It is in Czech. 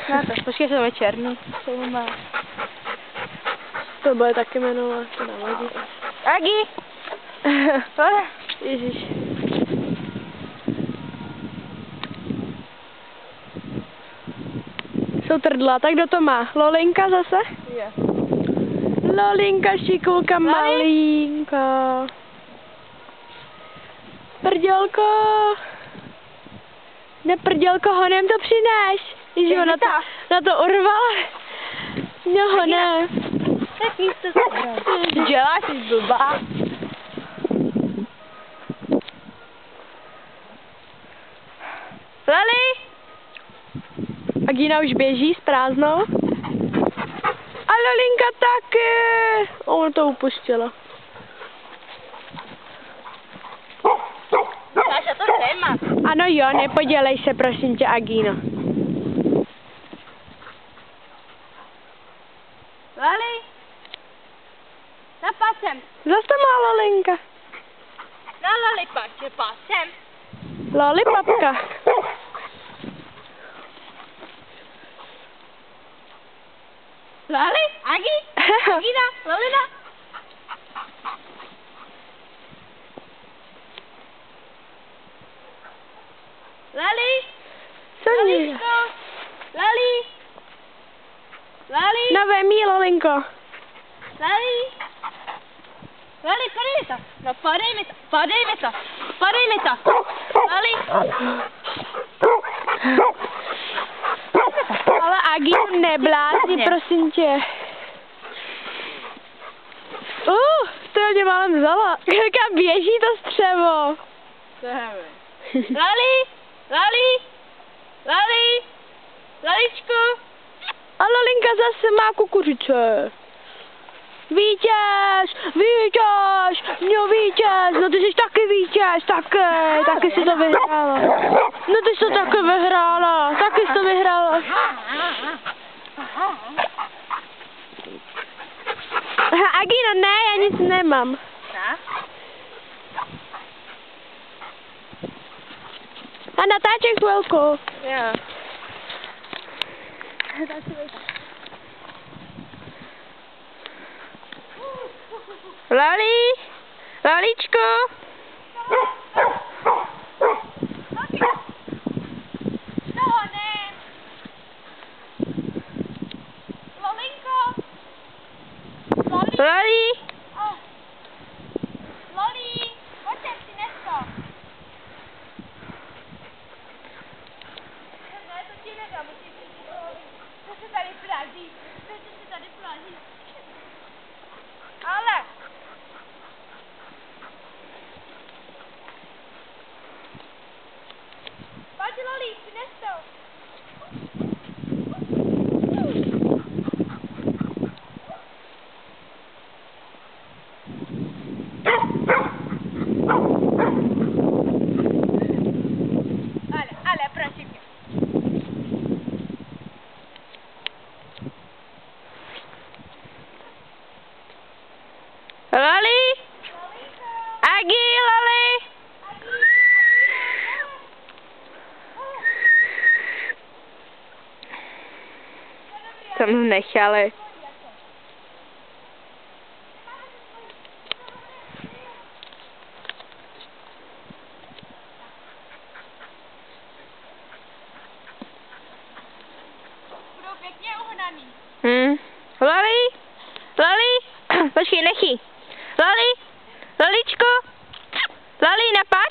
Na to, počkej, to je černý. To bude taky jmenovat, to nevadí. Agi! Ježíš. Jsou trdla, tak kdo to má? Lolinka zase? Je. Lolinka, šikulka, malinka. Prdělko. Neprdělko, honem to přineš. Ježiš, ona na to urvala. No honem. Tak místo se děláš, jsi blbá. Lali! Agina už běží s prázdnou. A Lolinka taky. Ona to upustila. Máš to téma. Ano jo, nepodělej se, prosím tě, Agino. Lali! Na pásem. Zase to má Lolinka. Na lalipače pásem. Lollipopka. Lali? Agi? Agina? Lolina? Lali? Co je? Laličko? Lali? Lali? No vem jí, Lolinko. Lali? Lali, podej mi to. No podej mi to. Podej mi to. Podej mi to. Lali? Ale Agino, neblázni, prosím tě. To mě málem vzala. Kam běží to střevo? Lali? Lali? Lali? Laličku? A Lolinka zase má kukuřice. Vítěz! Vítěz! No vítěz! No ty jsi taky vítěz! Taky jsi to vyhrála. No ty jsi to taky vyhrála. Taky jsi to vyhrála. Agino, ne, já nic nemám. A natáčej chvilku. Jo. Lali? Laličko? Toho ne. Lolinko? Lali? Loli? Pojď sem, přines to. Ne, to ti nedám, musíš si to. Co se tady plazí? Co se tady plazí? Ale. Pojď, Loli, přines to. Ale, prosím tě. Lali? Agi, Lali? Jsem nechali. Budou pěkně uhnaný. Lali? Lali? Počkej, nechy. Lali? Laličko? Lali, napáč?